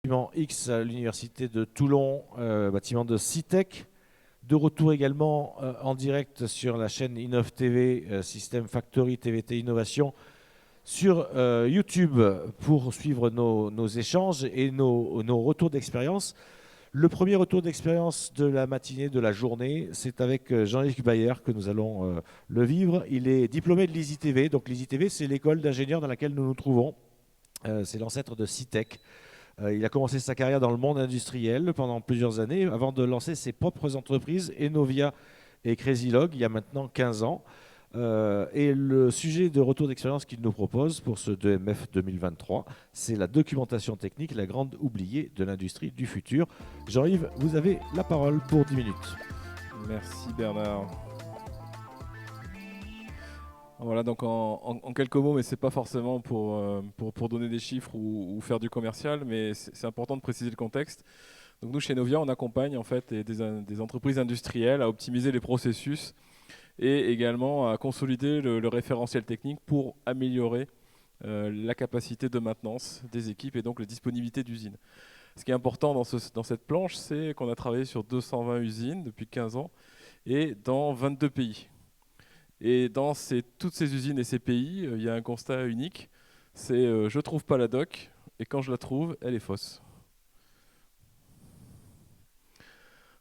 bâtiment X à l'université de Toulon, bâtiment de Citec. De retour également en direct sur la chaîne Innov TV, System Factory TVT Innovation, sur YouTube pour suivre nos échanges et nos retours d'expérience. Le premier retour d'expérience de la matinée, de la journée, c'est avec Jean-Luc Bayer que nous allons le vivre. Il est diplômé de l'ISI-TV. Donc l'ISI-TV, c'est l'école d'ingénieurs dans laquelle nous nous trouvons. C'est l'ancêtre de Citec. Il a commencé sa carrière dans le monde industriel pendant plusieurs années avant de lancer ses propres entreprises, Enovia et Crazylog, il y a maintenant 15 ans. Et le sujet de retour d'expérience qu'il nous propose pour ce 2MF 2023, c'est la documentation technique, la grande oubliée de l'industrie du futur. Jean-Yves, vous avez la parole pour 10 minutes. Merci Bernard. Voilà, donc en quelques mots, mais c'est pas forcément pour donner des chiffres ou faire du commercial, mais c'est important de préciser le contexte. Donc nous, chez Enovia, on accompagne en fait des entreprises industrielles à optimiser les processus et également à consolider le référentiel technique pour améliorer la capacité de maintenance des équipes et donc la disponibilité d'usines. Ce qui est important dans cette planche, c'est qu'on a travaillé sur 220 usines depuis 15 ans et dans 22 pays. Et dans toutes ces usines et ces pays, il y a un constat unique, c'est je ne trouve pas la doc, et quand je la trouve, elle est fausse.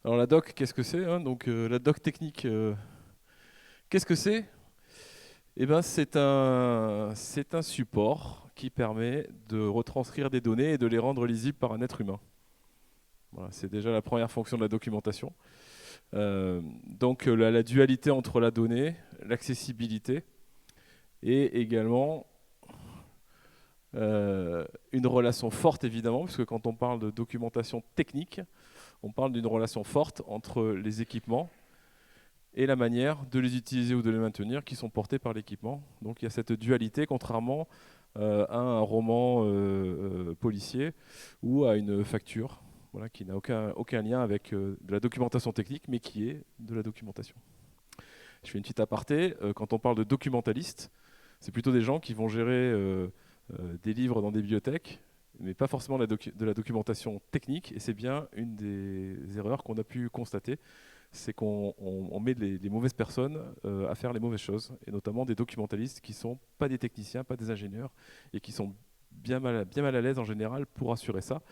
Alors la doc, qu'est-ce que c'est hein? Donc la doc technique, qu'est-ce que c'est? Eh ben, c'est un support qui permet de retranscrire des données et de les rendre lisibles par un être humain. Voilà, c'est déjà la première fonction de la documentation. Donc la dualité entre la donnée, l'accessibilité et également une relation forte évidemment, puisque quand on parle de documentation technique, on parle d'une relation forte entre les équipements et la manière de les utiliser ou de les maintenir qui sont portés par l'équipement. Donc il y a cette dualité contrairement à un roman policier ou à une facture. Voilà, qui n'a aucun lien avec de la documentation technique, mais qui est de la documentation. Je fais une petite aparté. Quand on parle de documentalistes, c'est plutôt des gens qui vont gérer des livres dans des bibliothèques, mais pas forcément de la documentation technique. Et c'est bien une des erreurs qu'on a pu constater, c'est qu'on met les mauvaises personnes à faire les mauvaises choses, et notamment des documentalistes qui ne sont pas des techniciens, pas des ingénieurs, et qui sont bien mal à l'aise en général pour assurer ça.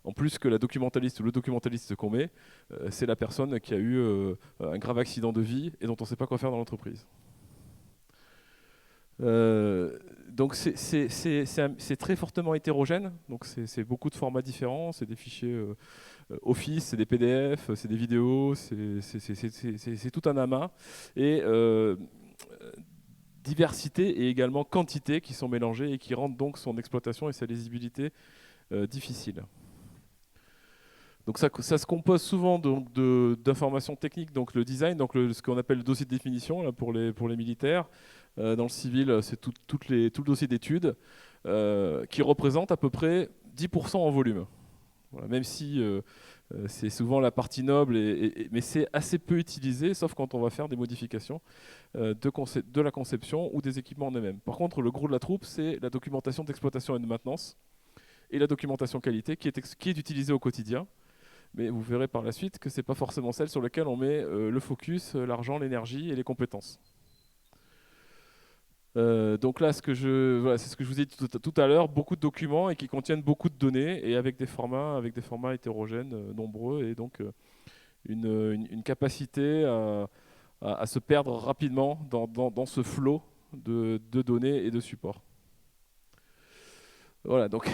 En plus que la documentaliste ou le documentaliste qu'on met, c'est la personne qui a eu un grave accident de vie et dont on ne sait pas quoi faire dans l'entreprise. Donc c'est très fortement hétérogène, donc c'est beaucoup de formats différents, c'est des fichiers Office, c'est des PDF, c'est des vidéos, c'est tout un amas. Et diversité et également quantité qui sont mélangées et qui rendent donc son exploitation et sa lisibilité difficile. Donc ça se compose souvent d'informations techniques, donc le design, donc ce qu'on appelle le dossier de définition là, pour les militaires. Dans le civil, c'est tout le dossier d'études qui représente à peu près 10% en volume. Voilà, même si c'est souvent la partie noble, mais c'est assez peu utilisé, sauf quand on va faire des modifications de la conception ou des équipements en eux-mêmes. Par contre, le gros de la troupe, c'est la documentation d'exploitation et de maintenance et la documentation qualité qui est utilisée au quotidien. Mais vous verrez par la suite que ce n'est pas forcément celle sur laquelle on met le focus, l'argent, l'énergie et les compétences. Donc là, c'est ce que je vous ai dit tout à l'heure, beaucoup de documents et qui contiennent beaucoup de données et avec des formats hétérogènes nombreux et donc une capacité à se perdre rapidement dans ce flot de données et de supports. Voilà, donc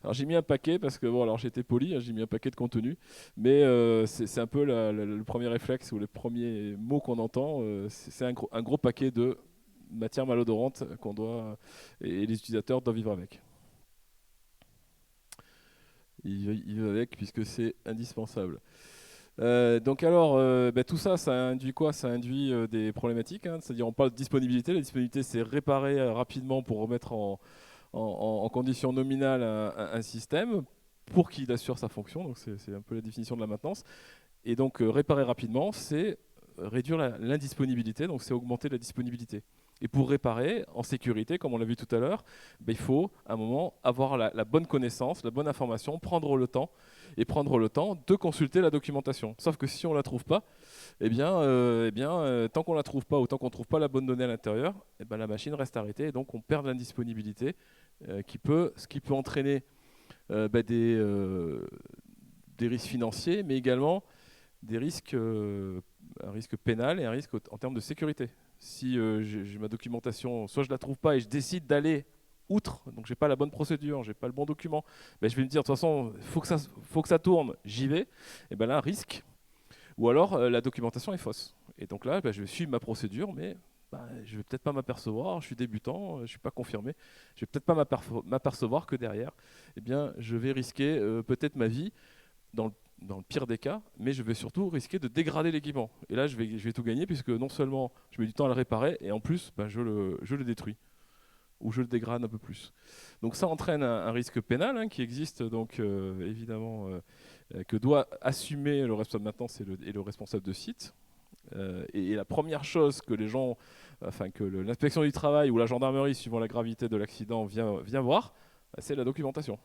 alors j'ai mis un paquet parce que bon, alors j'étais poli, hein, j'ai mis un paquet de contenu, mais c'est un peu le premier réflexe ou les premiers mots qu'on entend, c'est un gros paquet de matière malodorante et les utilisateurs doivent vivre avec. Ils vivent avec puisque c'est indispensable. Donc alors, tout ça induit quoi? Ça induit des problématiques, hein, c'est-à-dire on parle de disponibilité. La disponibilité, c'est réparer rapidement pour remettre en condition nominale un système pour qu'il assure sa fonction. Donc c'est un peu la définition de la maintenance. Et donc réparer rapidement, c'est réduire l'indisponibilité, donc c'est augmenter la disponibilité. Et pour réparer en sécurité, comme on l'a vu tout à l'heure, il faut à un moment avoir la bonne connaissance, la bonne information, prendre le temps de consulter la documentation. Sauf que si on ne la trouve pas, tant qu'on ne la trouve pas ou tant qu'on ne trouve pas la bonne donnée à l'intérieur, la machine reste arrêtée et donc on perd de l'indisponibilité, ce qui peut entraîner des risques financiers, mais également des risques, un risque pénal et un risque en termes de sécurité. Si j'ai ma documentation, soit je ne la trouve pas et je décide d'aller outre, donc je n'ai pas la bonne procédure, je n'ai pas le bon document, je vais me dire de toute façon, il faut que ça tourne, j'y vais, et là, risque. Ou alors la documentation est fausse. Et donc là, je vais suivre ma procédure, mais je ne vais peut-être pas m'apercevoir, je suis débutant, je ne suis pas confirmé, je ne vais peut-être pas m'apercevoir que derrière, je vais risquer peut-être ma vie dans le pire des cas, mais je vais surtout risquer de dégrader l'équipement. Et là, je vais tout gagner, puisque non seulement je mets du temps à le réparer, et en plus, je le détruis, ou je le dégrade un peu plus. Donc ça entraîne un risque pénal qui existe, donc évidemment, que doit assumer le responsable de maintenance et le responsable de site. Et la première chose que les gens, que l'inspection du travail ou la gendarmerie, suivant la gravité de l'accident, vient voir, c'est la documentation.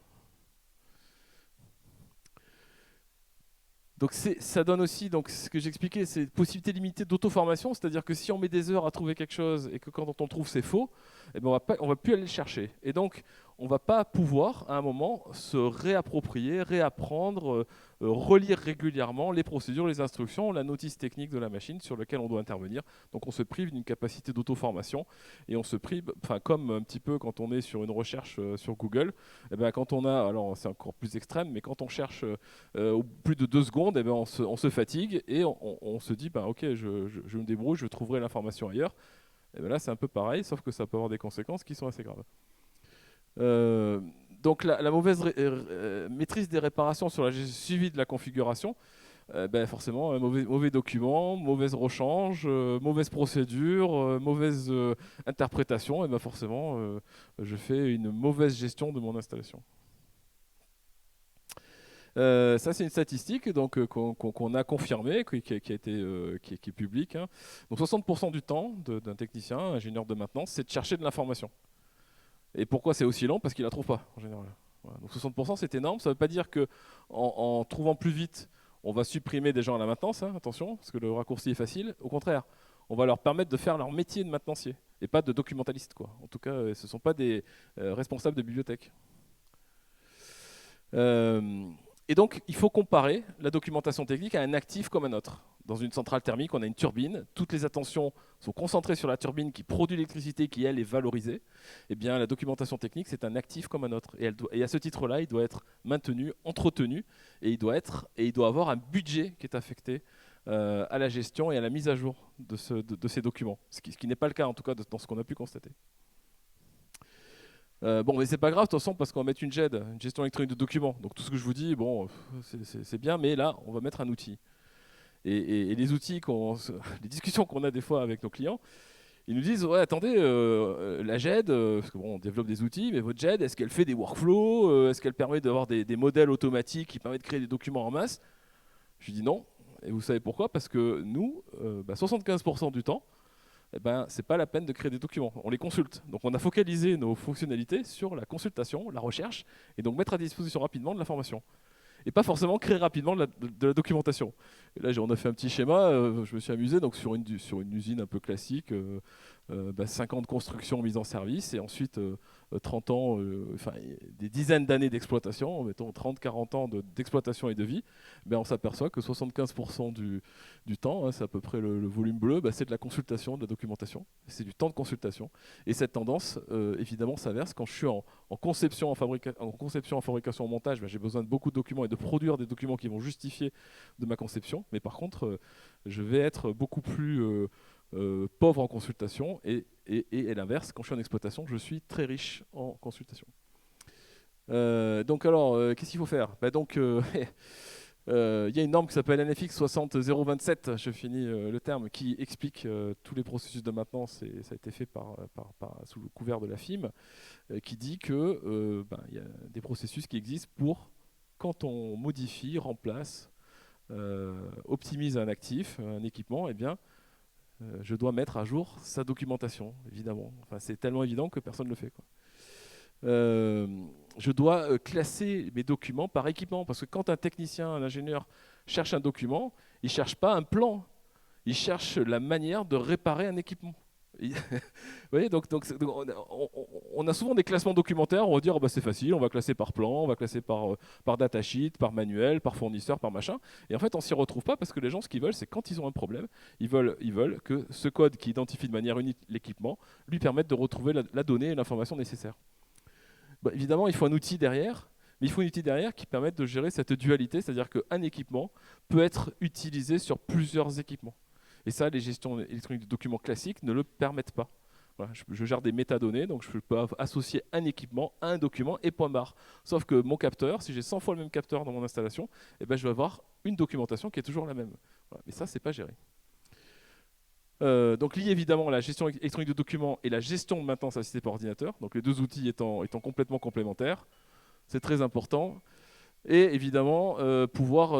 Donc ça donne aussi, donc ce que j'expliquais, c'est possibilité limitée d'auto-formation, c'est-à-dire que si on met des heures à trouver quelque chose et que quand on trouve c'est faux, on va plus aller le chercher. Et donc on va pas pouvoir à un moment se réapproprier, réapprendre, relire régulièrement les procédures, les instructions, la notice technique de la machine sur laquelle on doit intervenir. Donc on se prive d'une capacité d'auto-formation et on se prive, comme un petit peu quand on est sur une recherche sur Google, quand on a, alors c'est encore plus extrême, mais quand on cherche au plus de 2 secondes, on se fatigue et on se dit ok, je me débrouille, je trouverai l'information ailleurs. Et là c'est un peu pareil, sauf que ça peut avoir des conséquences qui sont assez graves. Donc la mauvaise maîtrise des réparations sur la suivi de la configuration, forcément mauvais document, mauvaise rechange, mauvaise procédure, mauvaise interprétation, et forcément je fais une mauvaise gestion de mon installation. Ça c'est une statistique donc qu'on a confirmée, qui est publique. Donc 60% du temps d'un technicien, ingénieur de maintenance, c'est de chercher de l'information. Et pourquoi c'est aussi lent? Parce qu'il la trouve pas en général. Voilà. Donc 60% c'est énorme. Ça ne veut pas dire que en trouvant plus vite, on va supprimer des gens à la maintenance. Attention, parce que le raccourci est facile. Au contraire, on va leur permettre de faire leur métier de maintenancier et pas de documentaliste, quoi. En tout cas, ce ne sont pas des responsables de bibliothèque. Et donc, il faut comparer la documentation technique à un actif comme un autre. Dans une centrale thermique, on a une turbine. Toutes les attentions sont concentrées sur la turbine qui produit l'électricité, qui, elle, est valorisée. Eh bien, la documentation technique, c'est un actif comme un autre. Et à ce titre-là, il doit être maintenu, entretenu, et il doit avoir un budget qui est affecté à la gestion et à la mise à jour de ces documents. Ce qui n'est pas le cas, en tout cas, dans ce qu'on a pu constater. Mais c'est pas grave de toute façon parce qu'on va mettre une GED, une gestion électronique de documents. Donc tout ce que je vous dis, c'est bien, mais là on va mettre un outil. Et les outils, les discussions qu'on a des fois avec nos clients, ils nous disent ouais attendez, la GED, parce qu'on développe des outils, mais votre GED, est-ce qu'elle fait des workflows, est-ce qu'elle permet d'avoir des modèles automatiques qui permettent de créer des documents en masse? Je lui dis non. Et vous savez pourquoi? Parce que nous, 75% du temps, c'est pas la peine de créer des documents, on les consulte. Donc on a focalisé nos fonctionnalités sur la consultation, la recherche, et donc mettre à disposition rapidement de l'information. Et pas forcément créer rapidement de la documentation. Et là, on a fait un petit schéma, je me suis amusé, donc sur une usine un peu classique, 5 ans de construction mise en service, et ensuite 30 ans, des dizaines d'années d'exploitation, mettons 30-40 ans d'exploitation et de vie, on s'aperçoit que 75% du temps, c'est à peu près le volume bleu, c'est de la consultation, de la documentation, c'est du temps de consultation. Et cette tendance, évidemment, s'inverse quand je suis en conception, en fabrication, en montage, j'ai besoin de beaucoup de documents et de produire des documents qui vont justifier de ma conception. Mais par contre, je vais être beaucoup plus pauvre en consultation et l'inverse, quand je suis en exploitation, je suis très riche en consultation. Donc alors, qu'est-ce qu'il faut faire? Il y a une norme qui s'appelle NFX 60027, je finis le terme, qui explique tous les processus de maintenance, et ça a été fait sous le couvert de la FIM, qui dit que y a des processus qui existent pour, quand on modifie, remplace, optimise un actif, un équipement, Je dois mettre à jour sa documentation, évidemment. Enfin, c'est tellement évident que personne ne le fait, quoi. Je dois classer mes documents par équipement, parce que quand un technicien, un ingénieur cherche un document, il ne cherche pas un plan, il cherche la manière de réparer un équipement. Vous voyez, donc on a souvent des classements documentaires, on va dire oh bah c'est facile, on va classer par plan, on va classer par datasheet, par manuel, par fournisseur, par machin. Et en fait, on s'y retrouve pas parce que les gens, ce qu'ils veulent, c'est quand ils ont un problème, ils veulent que ce code qui identifie de manière unique l'équipement lui permette de retrouver la donnée et l'information nécessaire. Bah, évidemment, il faut un outil derrière, mais il faut un outil derrière qui permette de gérer cette dualité, c'est-à-dire qu'un équipement peut être utilisé sur plusieurs équipements. Et ça, les gestions électroniques de documents classiques ne le permettent pas. Voilà, je gère des métadonnées, donc je peux associer un équipement à un document et point barre. Sauf que mon capteur, si j'ai 100 fois le même capteur dans mon installation, eh ben, je vais avoir une documentation qui est toujours la même. Voilà, mais ça, c'est pas géré. Donc lié évidemment à la gestion électronique de documents et la gestion de maintenance assistée par ordinateur, donc les deux outils étant complètement complémentaires, c'est très important. Et évidemment, pouvoir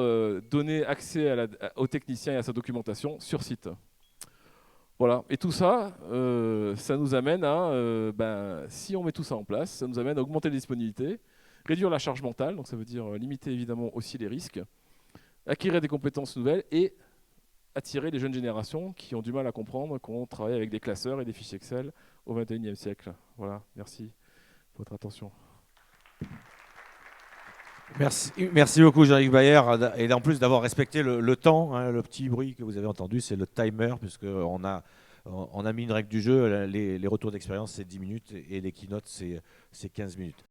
donner accès au technicien et à sa documentation sur site. Voilà. Et tout ça, ça nous amène à, si on met tout ça en place, ça nous amène à augmenter les disponibilités, réduire la charge mentale, donc ça veut dire limiter évidemment aussi les risques, acquérir des compétences nouvelles et attirer les jeunes générations qui ont du mal à comprendre qu'on travaille avec des classeurs et des fichiers Excel au XXIe siècle. Voilà, merci pour votre attention. Merci beaucoup Jean-Yves Bayer, et en plus d'avoir respecté le temps, hein, le petit bruit que vous avez entendu, c'est le timer, puisqu'on a mis une règle du jeu, les retours d'expérience c'est 10 minutes et les keynotes c'est 15 minutes.